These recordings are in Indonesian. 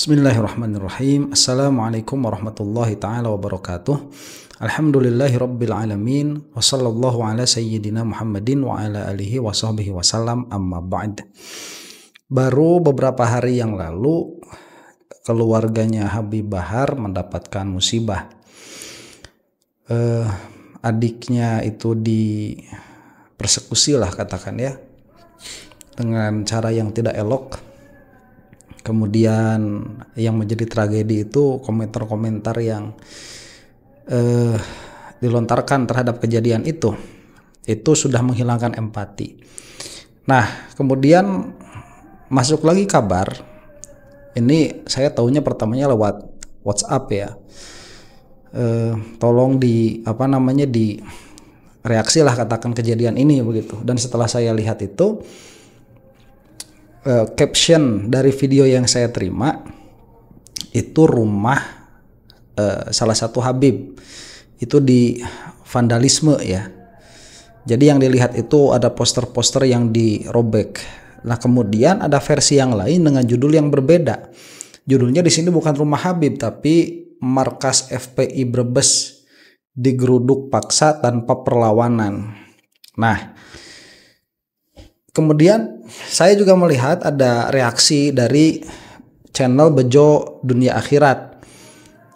Bismillahirrahmanirrahim. Assalamualaikum warahmatullahi ta'ala wabarakatuh. Alhamdulillahi rabbil alamin. Wa sallallahu ala sayyidina Muhammadin wa ala alihi wa sahbihi wasallam, amma ba'd. Baru beberapa hari yang lalu keluarganya Habib Bahar mendapatkan musibah. Adiknya itu dipersekusi lah katakan ya, dengan cara yang tidak elok. Kemudian yang menjadi tragedi itu komentar-komentar yang dilontarkan terhadap kejadian itu sudah menghilangkan empati. Nah, kemudian masuk lagi kabar, ini saya tahunya pertamanya lewat WhatsApp ya. Tolong di reaksi lah katakan kejadian ini begitu. Dan setelah saya lihat itu, caption dari video yang saya terima itu rumah salah satu Habib itu di vandalisme ya. Jadi yang dilihat itu ada poster-poster yang dirobek. Nah, kemudian ada versi yang lain dengan judul yang berbeda. Judulnya di sini bukan rumah Habib tapi markas FPI Brebes digeruduk paksa tanpa perlawanan. Nah, kemudian saya juga melihat ada reaksi dari channel Bejo Dunia Akhirat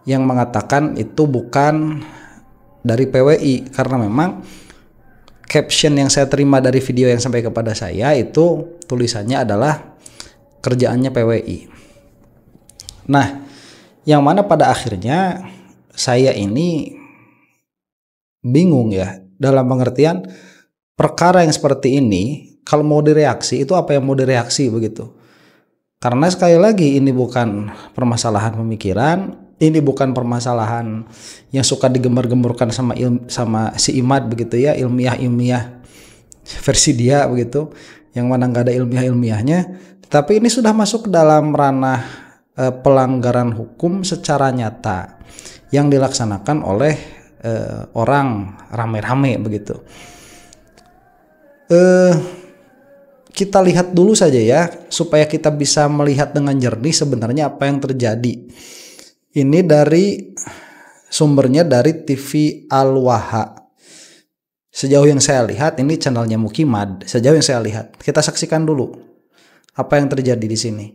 yang mengatakan itu bukan dari PWI, karena memang caption yang saya terima dari video yang sampai kepada saya itu tulisannya adalah kerjaannya PWI. Nah, yang mana pada akhirnya saya ini bingung ya, dalam pengertian perkara yang seperti ini kalau mau direaksi itu apa yang mau direaksi begitu. Karena sekali lagi ini bukan permasalahan pemikiran, ini bukan permasalahan yang suka digembar-gemburkan sama si Imad begitu ya, ilmiah versi dia begitu, yang mana nggak ada ilmiahnya. Tapi ini sudah masuk ke dalam ranah pelanggaran hukum secara nyata yang dilaksanakan oleh orang rame-rame begitu. Kita lihat dulu saja ya, supaya kita bisa melihat dengan jernih sebenarnya apa yang terjadi. Ini dari sumbernya dari TV Al-Waha. Sejauh yang saya lihat ini channelnya Mukimad. Sejauh yang saya lihat, kita saksikan dulu apa yang terjadi di sini.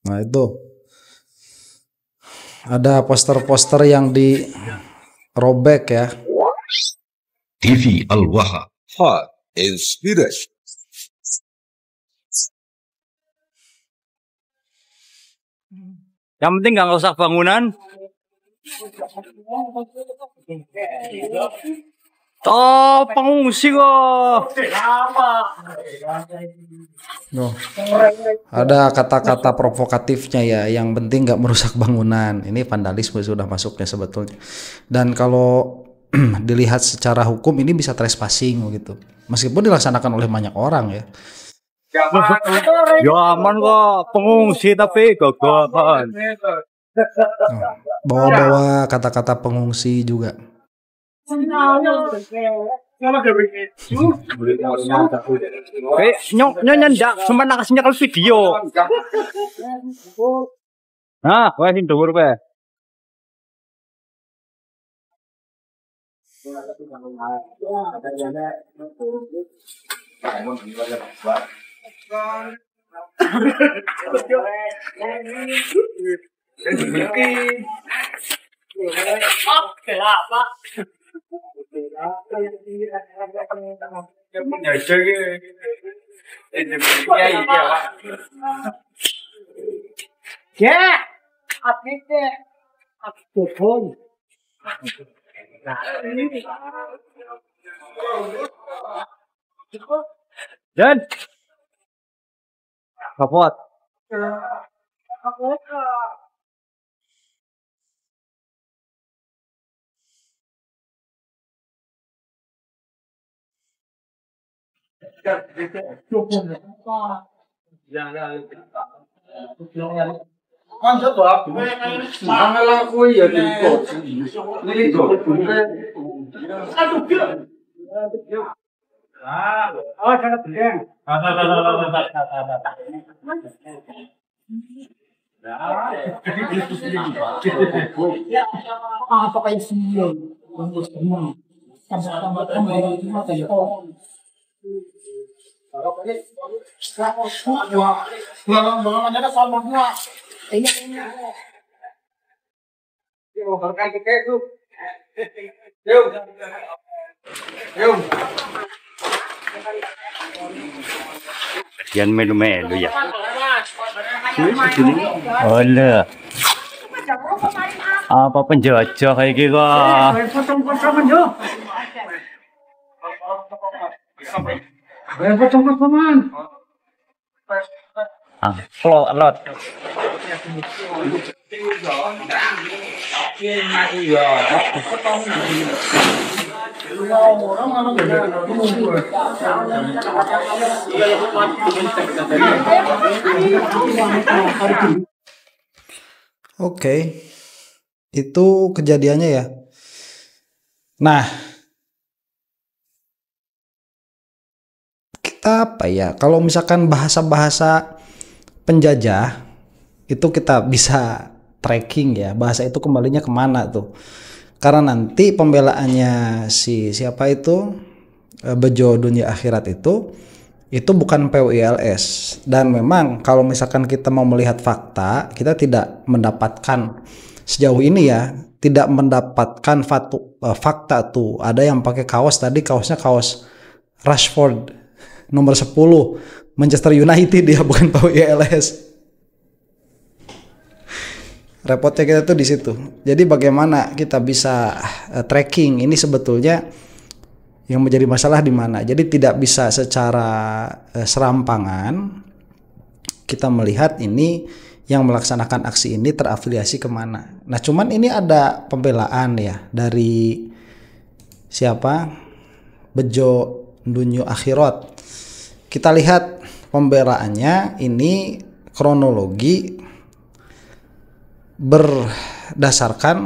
Nah, itu ada poster-poster yang dirobek ya. TV Al-Waha, hot inspiration. Yang penting nggak rusak bangunan. Oh, pengungsi kok. Ada kata-kata provokatifnya ya, yang penting nggak merusak bangunan. Ini vandalisme sudah masuknya sebetulnya. Dan kalau dilihat secara hukum ini bisa trespassing gitu. Meskipun dilaksanakan oleh banyak orang ya. Ya aman kok, pengungsi tapi gagahan. Bawa-bawa kata-kata pengungsi juga. Nyendak sempat nakasnya kalau video. Nah, wah ini dhuwur wae. Dan kapot. Kan sebab mangalah kowe ya dikot. Ini kok. Aduh. Oh, jangan berdeng. Apa kayak sih? Yan melu-melu ya. Oleh. Apa penjajah kayak gitu? Potong-potongan yo. Potong-potongan. Lot. Oke, itu kejadiannya ya. Nah, kita apa ya? Kalau misalkan bahasa-bahasa penjajah itu kita bisa tracking ya. Bahasa itu kembalinya kemana tuh? Karena nanti pembelaannya siapa itu Bejo Dunia Akhirat itu bukan PUILS, dan memang kalau misalkan kita mau melihat fakta, kita tidak mendapatkan sejauh ini ya, tidak mendapatkan fakta tuh. Ada yang pakai kaos tadi, kaosnya kaos Rashford nomor 10 Manchester United, dia bukan PUILS. Repotnya kita tuh di situ. Jadi bagaimana kita bisa tracking ini sebetulnya yang menjadi masalah di mana? Jadi tidak bisa secara serampangan kita melihat ini yang melaksanakan aksi ini terafiliasi kemana. Nah, cuman ini ada pembelaan ya dari siapa? Bejo Dunia Akhirat. Kita lihat pembelaannya, ini kronologi berdasarkan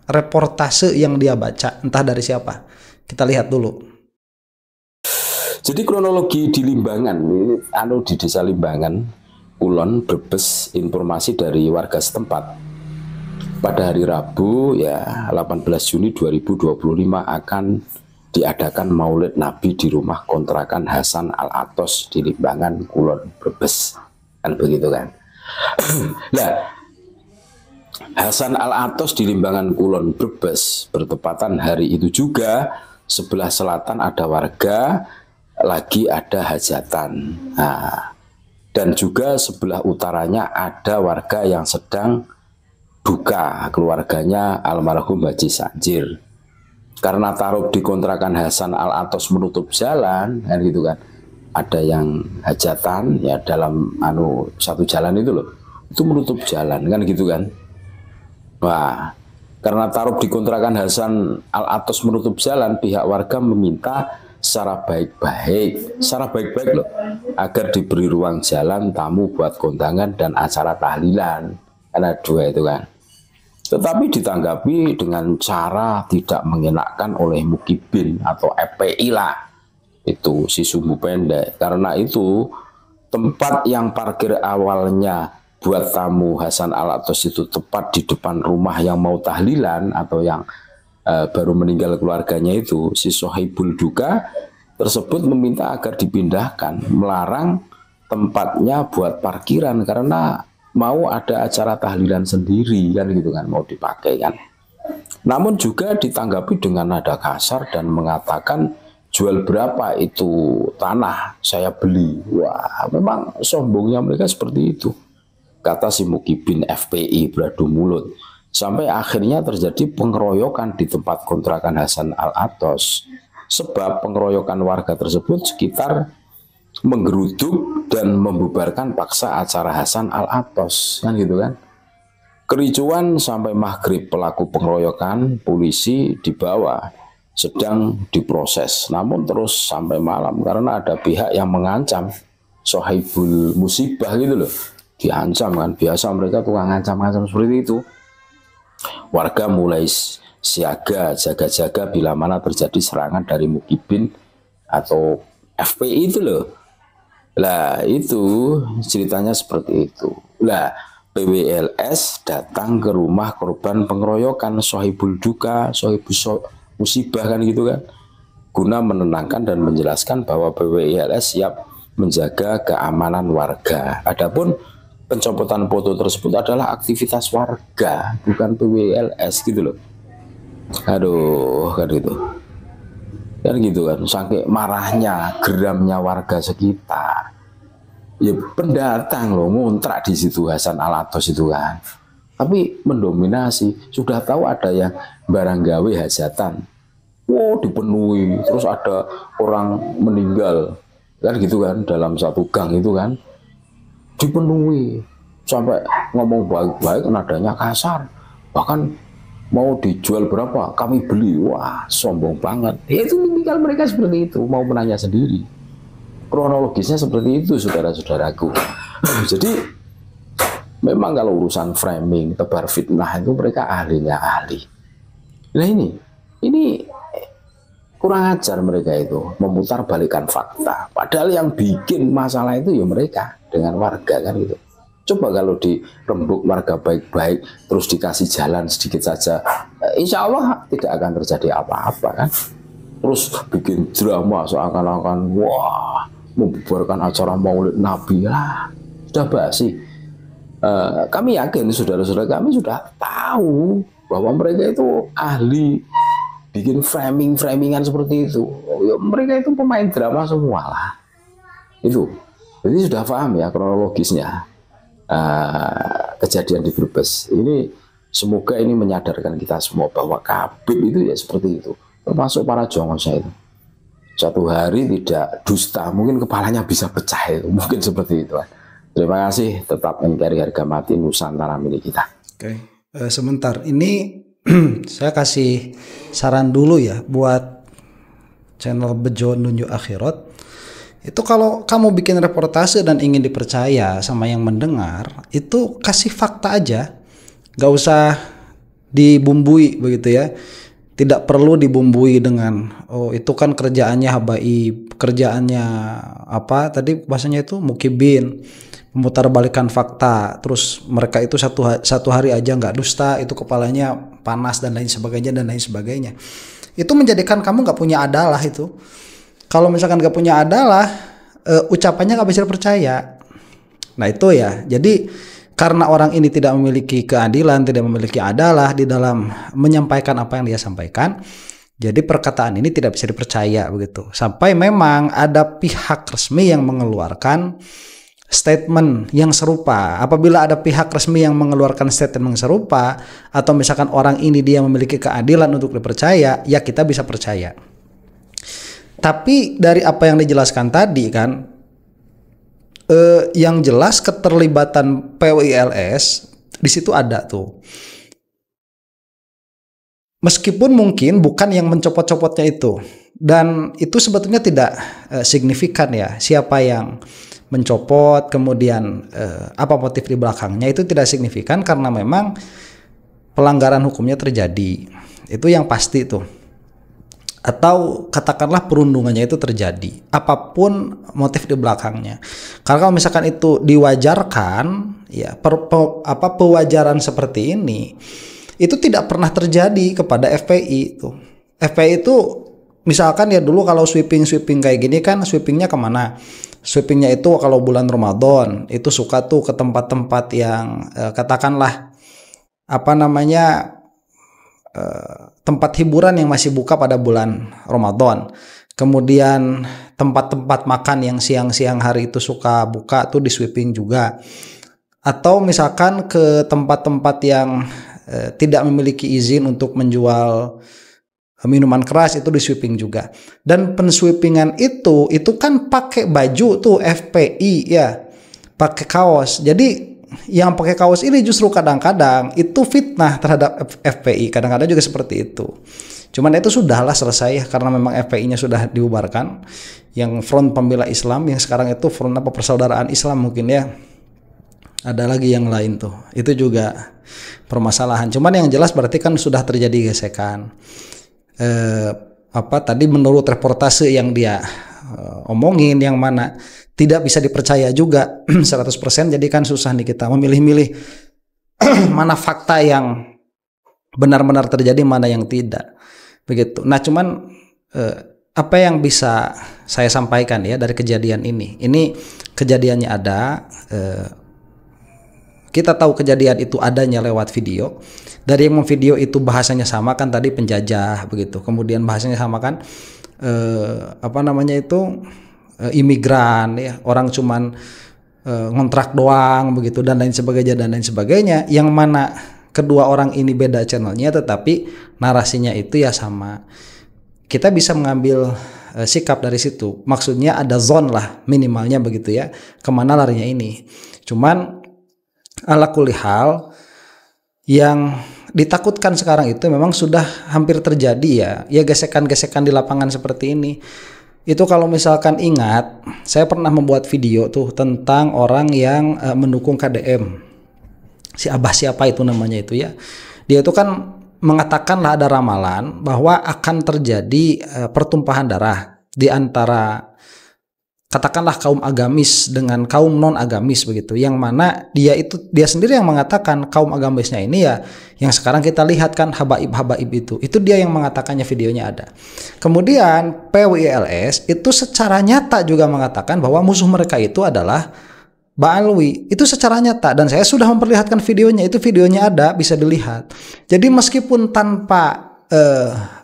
reportase yang dia baca, entah dari siapa. Kita lihat dulu. Jadi kronologi di Limbangan, di desa Limbangan, Kulon, Brebes, informasi dari warga setempat. Pada hari Rabu ya 18 Juni 2025 akan diadakan Maulid Nabi di rumah kontrakan Hasan Al-Atos di Limbangan, Kulon, Brebes. Kan begitu kan. Nah, Hasan Al-Atos di Limbangan, Kulon, Brebes bertepatan hari itu juga sebelah selatan ada warga lagi ada hajatan. Nah, dan juga sebelah utaranya ada warga yang sedang duka, keluarganya almarhum Haji Sanjir. Karena taruh di kontrakan Hasan Al-Atos menutup jalan, kan gitu kan. Ada yang hajatan ya dalam satu jalan itu loh. Itu menutup jalan kan gitu kan. Wah, karena taruh di kontrakan Hasan Al-Atos menutup jalan, pihak warga meminta secara baik-baik loh, agar diberi ruang jalan tamu buat kondangan dan acara tahlilan. Karena dua itu kan. Tetapi ditanggapi dengan cara tidak mengenakan oleh Mukibin atau FPI lah. Itu si sumbu pendek. Karena itu tempat yang parkir awalnya buat tamu Hasan Al-Atos itu tepat di depan rumah yang mau tahlilan atau yang baru meninggal keluarganya itu, si Sohibul Duka tersebut meminta agar dipindahkan, melarang tempatnya buat parkiran karena mau ada acara tahlilan sendiri kan gitu kan, mau dipakai kan. Namun juga ditanggapi dengan nada kasar dan mengatakan jual berapa itu tanah saya beli. Wah, memang sombongnya mereka seperti itu, kata si Mukibin FPI beradu mulut. Sampai akhirnya terjadi pengeroyokan di tempat kontrakan Hasan Al-Atos. Sebab pengeroyokan warga tersebut sekitar menggeruduk dan membubarkan paksa acara Hasan Al-Atos, kan gitu kan. Kericuan sampai maghrib, pelaku pengeroyokan polisi dibawa sedang diproses, namun terus sampai malam karena ada pihak yang mengancam Sohibul Musibah gitu loh, diancam kan, biasa mereka tukang ngancam-ngancam seperti itu. Warga mulai siaga, jaga-jaga bila mana terjadi serangan dari Mukibin atau FPI itu loh. Lah itu ceritanya seperti itu. Lah PWLS datang ke rumah korban pengeroyokan, sohibul duka, musibah kan gitu kan, guna menenangkan dan menjelaskan bahwa PWLS siap menjaga keamanan warga. Adapun pencopotan foto tersebut adalah aktivitas warga, bukan PWLS gitu loh. Aduh, kan gitu. Kan gitu kan, saking marahnya, geramnya warga sekitar. Ya pendatang loh, ngontrak di situ Hasan Alatos itu kan. Tapi mendominasi, sudah tahu ada yang barang gawe hajatan. Wow, dipenuhi, terus ada orang meninggal. Kan gitu kan, dalam satu gang itu kan. Dipenuhi, sampai ngomong baik-baik, nadanya kasar. Bahkan mau dijual berapa, kami beli. Wah, sombong banget. Ya, itu tipikal mereka seperti itu, mau menanya sendiri. Kronologisnya seperti itu, saudara-saudaraku. Jadi memang kalau urusan framing, tebar fitnah itu mereka ahlinya ahli. Nah ini kurang ajar mereka itu, memutar balikan fakta. Padahal yang bikin masalah itu ya mereka dengan warga kan gitu. Coba kalau dirembuk warga baik-baik, terus dikasih jalan sedikit saja, insya Allah tidak akan terjadi apa-apa kan. Terus bikin drama seakan-akan wah membubarkan acara Maulid Nabi lah, sudah basi. Kami yakin saudara-saudara kami sudah tahu bahwa mereka itu ahli bikin framingan seperti itu. Mereka itu pemain drama semua lah. Itu, jadi sudah paham ya kronologisnya. Kejadian di Brebes ini, semoga ini menyadarkan kita semua bahwa Habib itu ya seperti itu, termasuk para jongosnya itu. Suatu hari tidak dusta, mungkin kepalanya bisa pecah, mungkin seperti itu. Terima kasih, tetap NKRI harga mati Nusantara milik kita. Oke, sebentar ini saya kasih saran dulu ya buat channel Bejo Nunjuk Akhirat. Itu kalau kamu bikin reportase dan ingin dipercaya sama yang mendengar, itu kasih fakta aja, gak usah dibumbui begitu ya. Tidak perlu dibumbui dengan oh itu kan kerjaannya habaib, kerjaannya apa tadi bahasanya itu mukibin, memutarbalikan fakta. Terus mereka itu satu hari aja nggak dusta, itu kepalanya panas dan lain sebagainya. Itu menjadikan kamu nggak punya adalah itu. Kalau misalkan nggak punya adalah, ucapannya nggak bisa dipercaya. Nah itu ya. Jadi karena orang ini tidak memiliki keadilan, tidak memiliki adalah di dalam menyampaikan apa yang dia sampaikan, jadi perkataan ini tidak bisa dipercaya begitu. Sampai memang ada pihak resmi yang mengeluarkan statement yang serupa. Apabila ada pihak resmi yang mengeluarkan statement yang serupa, atau misalkan orang ini dia memiliki keadilan untuk dipercaya, ya kita bisa percaya. Tapi dari apa yang dijelaskan tadi kan, yang jelas keterlibatan PWLS di situ ada tuh. Meskipun mungkin bukan yang mencopot-copotnya itu, dan itu sebetulnya tidak signifikan ya siapa yang mencopot, kemudian apa motif di belakangnya, itu tidak signifikan karena memang pelanggaran hukumnya terjadi. Itu yang pasti tuh. Atau katakanlah perundungannya itu terjadi, apapun motif di belakangnya. Karena kalau misalkan itu diwajarkan, ya pewajaran seperti ini itu tidak pernah terjadi kepada FPI itu. FPI itu misalkan ya dulu kalau sweeping kayak gini kan sweepingnya kemana? Sweepingnya itu kalau bulan Ramadan itu suka tuh ke tempat-tempat yang katakanlah apa namanya tempat hiburan yang masih buka pada bulan Ramadan. Kemudian tempat-tempat makan yang siang-siang hari itu suka buka tuh di sweeping juga. Atau misalkan ke tempat-tempat yang tidak memiliki izin untuk menjual minuman keras, itu di sweeping juga. Dan pensweepingan itu kan pakai baju tuh FPI ya, pakai kaos. Jadi yang pakai kaos ini justru kadang-kadang itu fitnah terhadap FPI, kadang-kadang juga seperti itu. Cuman itu sudahlah selesai ya, karena memang FPI-nya sudah dibubarkan. Yang Front Pembela Islam, yang sekarang itu Front apa Persaudaraan Islam mungkin ya. Ada lagi yang lain tuh, itu juga permasalahan. Cuman yang jelas berarti kan sudah terjadi gesekan. apa tadi menurut reportase yang dia omongin, yang mana tidak bisa dipercaya juga 100%. Jadi kan susah nih kita memilih-milih mana fakta yang benar-benar terjadi, mana yang tidak, begitu. Nah cuman apa yang bisa saya sampaikan ya dari kejadian ini kejadiannya ada, kita tahu kejadian itu adanya lewat video. Dari yang memvideo itu bahasanya sama kan tadi penjajah begitu, kemudian bahasanya sama kan apa namanya itu imigran ya, orang cuman ngontrak doang begitu dan lain sebagainya, yang mana kedua orang ini beda channelnya tetapi narasinya itu ya sama. Kita bisa mengambil sikap dari situ, maksudnya ada zone lah minimalnya begitu ya, kemana larinya ini. Cuman ala kulli hal yang ditakutkan sekarang itu memang sudah hampir terjadi ya gesekan-gesekan di lapangan seperti ini. Itu kalau misalkan ingat, saya pernah membuat video tuh tentang orang yang mendukung KDM, si Abah siapa itu namanya itu ya, dia itu kan mengatakanlah ada ramalan bahwa akan terjadi pertumpahan darah di antara katakanlah kaum agamis dengan kaum non agamis begitu, yang mana dia sendiri yang mengatakan kaum agamisnya ini ya yang sekarang kita lihat kan habaib itu dia yang mengatakannya, videonya ada. Kemudian PWILS itu secara nyata juga mengatakan bahwa musuh mereka itu adalah Ba'alwi, itu secara nyata, dan saya sudah memperlihatkan videonya, itu videonya ada bisa dilihat. Jadi meskipun tanpa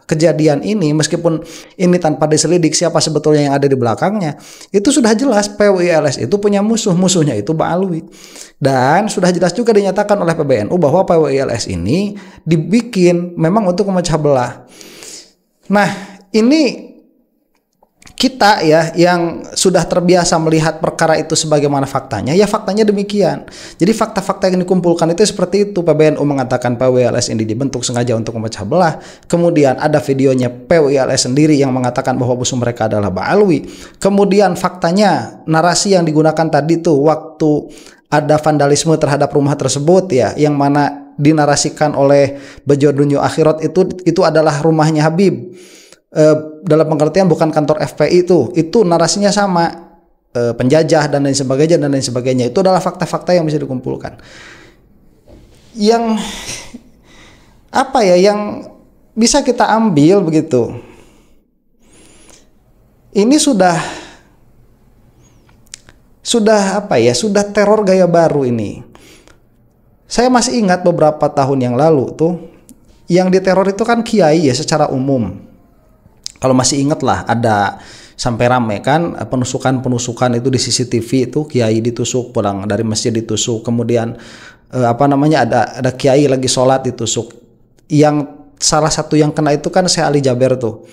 kejadian ini, meskipun ini tanpa diselidik siapa sebetulnya yang ada di belakangnya, itu sudah jelas PWILS itu punya musuhnya itu Ba'alwi. Dan sudah jelas juga dinyatakan oleh PBNU bahwa PWILS ini dibikin memang untuk memecah belah. Nah, ini kita ya yang sudah terbiasa melihat perkara itu sebagaimana faktanya, ya faktanya demikian. Jadi fakta-fakta yang dikumpulkan itu seperti itu. PBNU mengatakan PWILS ini dibentuk sengaja untuk memecah belah. Kemudian ada videonya PWILS sendiri yang mengatakan bahwa musuh mereka adalah Ba'alwi. Kemudian faktanya narasi yang digunakan tadi tuh waktu ada vandalisme terhadap rumah tersebut ya, yang mana dinarasikan oleh Bejo Dunia Akhirat itu adalah rumahnya Habib. Dalam pengertian bukan kantor FPI itu narasinya sama, penjajah dan lain sebagainya. Itu adalah fakta-fakta yang bisa dikumpulkan. Yang apa ya yang bisa kita ambil begitu. Ini sudah apa ya? Sudah teror gaya baru ini. Saya masih ingat beberapa tahun yang lalu tuh yang diteror itu kan kiai ya secara umum. Kalau masih ingat lah, ada sampai rame kan penusukan itu di CCTV itu, kiai ditusuk, pulang dari masjid ditusuk, kemudian apa namanya ada kiai lagi sholat ditusuk. Yang salah satu yang kena itu kan Syekh Ali Jaber tuh,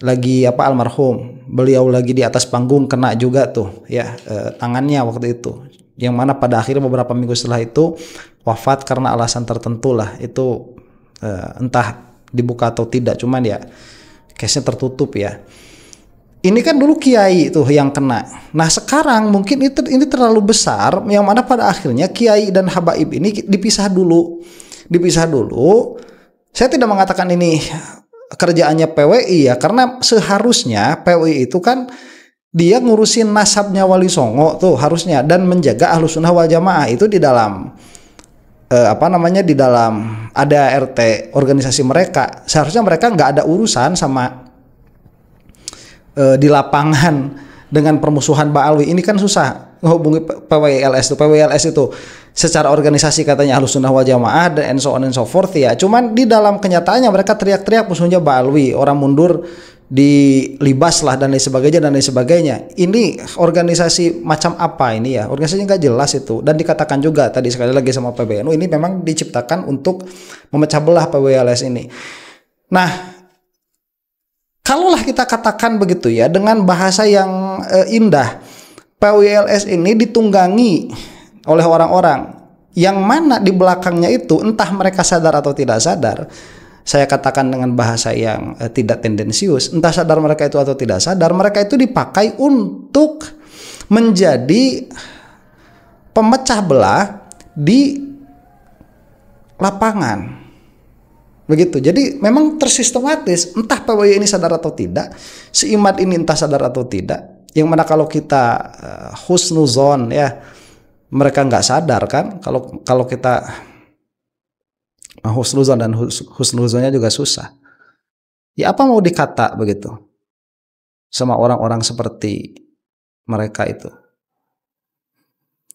lagi almarhum, beliau lagi di atas panggung kena juga tuh ya tangannya waktu itu, yang mana pada akhirnya beberapa minggu setelah itu wafat karena alasan tertentu lah, itu entah dibuka atau tidak, cuman ya case-nya tertutup ya. Ini kan dulu kiai itu yang kena. Nah sekarang mungkin ini terlalu besar, yang mana pada akhirnya kiai dan habaib ini dipisah dulu. Saya tidak mengatakan ini kerjaannya PWI ya, karena seharusnya PWI itu kan dia ngurusin nasabnya Wali Songo tuh harusnya, dan menjaga Ahlus Sunnah wal Jamaah itu di dalam di dalam ada RT organisasi mereka. Seharusnya mereka nggak ada urusan sama di lapangan dengan permusuhan Ba'alwi. Ini kan susah menghubungi PWILS itu secara organisasi katanya Ahlus Sunnah wal Jamaah dan so on and so forth ya. Cuman di dalam kenyataannya mereka teriak-teriak musuhnya Ba'alwi, orang mundur dilibas lah dan lain sebagainya. Ini organisasi macam apa ini ya? Organisasinya nggak jelas itu, dan dikatakan juga tadi sekali lagi sama PBNU ini memang diciptakan untuk memecah belah PWILS ini. Nah, kalaulah kita katakan begitu ya dengan bahasa yang indah, PWILS ini ditunggangi oleh orang-orang yang mana di belakangnya itu entah mereka sadar atau tidak sadar. Saya katakan dengan bahasa yang tidak tendensius, entah sadar mereka itu atau tidak sadar, mereka itu dipakai untuk menjadi pemecah belah di lapangan. Begitu. Jadi memang tersistematis, entah PWI ini sadar atau tidak, si Imad ini entah sadar atau tidak. Yang mana kalau kita husnuzon ya, mereka nggak sadar kan. Kalau kita husnuzon dan husnuzonnya juga susah. Ya apa mau dikata begitu sama orang-orang seperti mereka itu.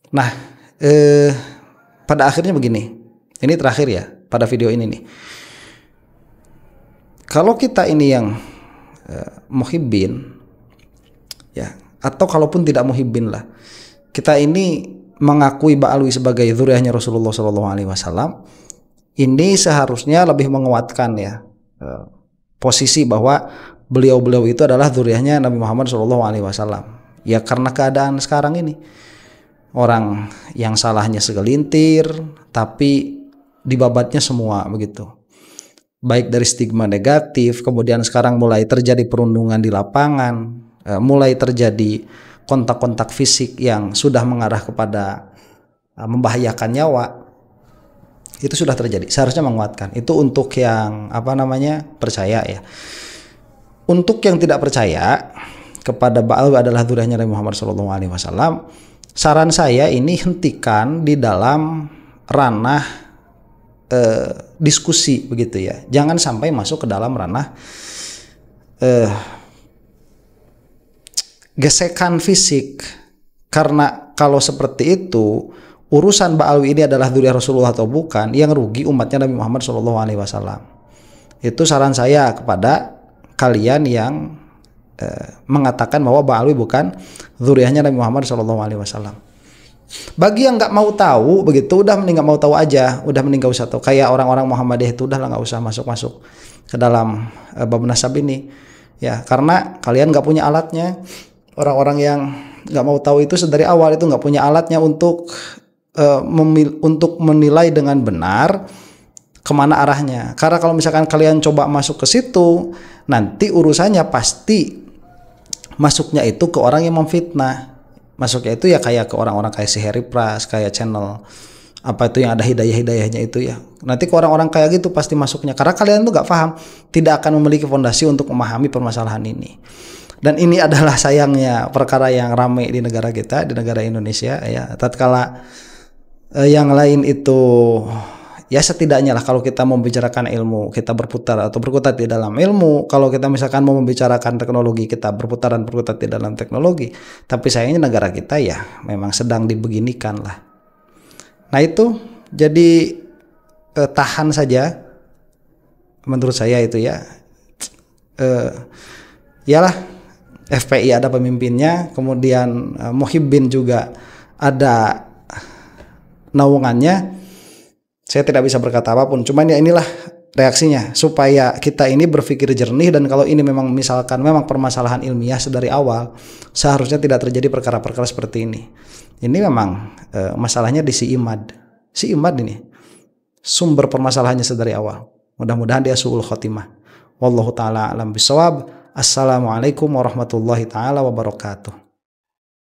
Nah, pada akhirnya begini. Ini terakhir ya pada video ini nih. Kalau kita ini yang muhibbin ya, atau kalaupun tidak muhibbin lah, kita ini mengakui Ba'alwi sebagai dzurriyyahnya Rasulullah SAW, ini seharusnya lebih menguatkan ya posisi bahwa beliau itu adalah dzurriyyahnya Nabi Muhammad SAW. Ya karena keadaan sekarang ini orang yang salahnya segelintir tapi dibabatnya semua begitu. Baik dari stigma negatif, kemudian sekarang mulai terjadi perundungan di lapangan, mulai terjadi kontak-kontak fisik yang sudah mengarah kepada membahayakan nyawa. Itu sudah terjadi, seharusnya menguatkan. Itu untuk yang percaya ya. Untuk yang tidak percaya kepada Ba'alwi adalah dzurriyyahnya Nabi Muhammad SAW, saran saya ini hentikan di dalam ranah diskusi begitu ya. Jangan sampai masuk ke dalam ranah gesekan fisik. Karena kalau seperti itu, urusan Ba'alwi ini adalah dzurriyyah Rasulullah atau bukan, yang rugi umatnya Nabi Muhammad SAW. Itu saran saya kepada kalian yang mengatakan bahwa Ba'alwi bukan dzurriyyahnya Nabi Muhammad SAW. Bagi yang nggak mau tahu begitu, udah mending nggak mau tahu aja, udah mending nggak usah tahu. Kayak orang-orang Muhammadiyah itu udah lah nggak usah masuk ke dalam bab nasab ini ya, karena kalian nggak punya alatnya. Orang-orang yang nggak mau tahu itu sedari awal itu nggak punya alatnya untuk menilai dengan benar kemana arahnya. Karena kalau misalkan kalian coba masuk ke situ, nanti urusannya pasti masuknya itu ke orang yang memfitnah. Masuknya itu ya kayak ke orang-orang kayak si Harry Pras, kayak channel apa itu yang ada hidayah-hidayahnya itu ya. Nanti ke orang-orang kayak gitu pasti masuknya. Karena kalian tuh gak paham, tidak akan memiliki fondasi untuk memahami permasalahan ini. Dan ini adalah sayangnya perkara yang ramai di negara kita, di negara Indonesia ya. Tatkala yang lain itu ya setidaknya lah, kalau kita mau membicarakan ilmu, kita berputar atau berkutat di dalam ilmu. Kalau kita misalkan mau membicarakan teknologi, kita berputar dan berkutat di dalam teknologi. Tapi sayangnya negara kita ya memang sedang dibeginikan lah. Nah itu jadi tahan saja menurut saya itu ya. Iyalah FPI ada pemimpinnya, kemudian Muhibbin juga ada naungannya. Saya tidak bisa berkata apapun, cuman ya inilah reaksinya supaya kita ini berpikir jernih. Dan kalau ini memang misalkan memang permasalahan ilmiah sedari awal, seharusnya tidak terjadi perkara-perkara seperti ini. Ini memang masalahnya di si Imad ini sumber permasalahannya sedari awal. Mudah-mudahan dia su'ul khotimah. Wallahu taala alam bisawab. Assalamualaikum warahmatullahi taala wabarakatuh.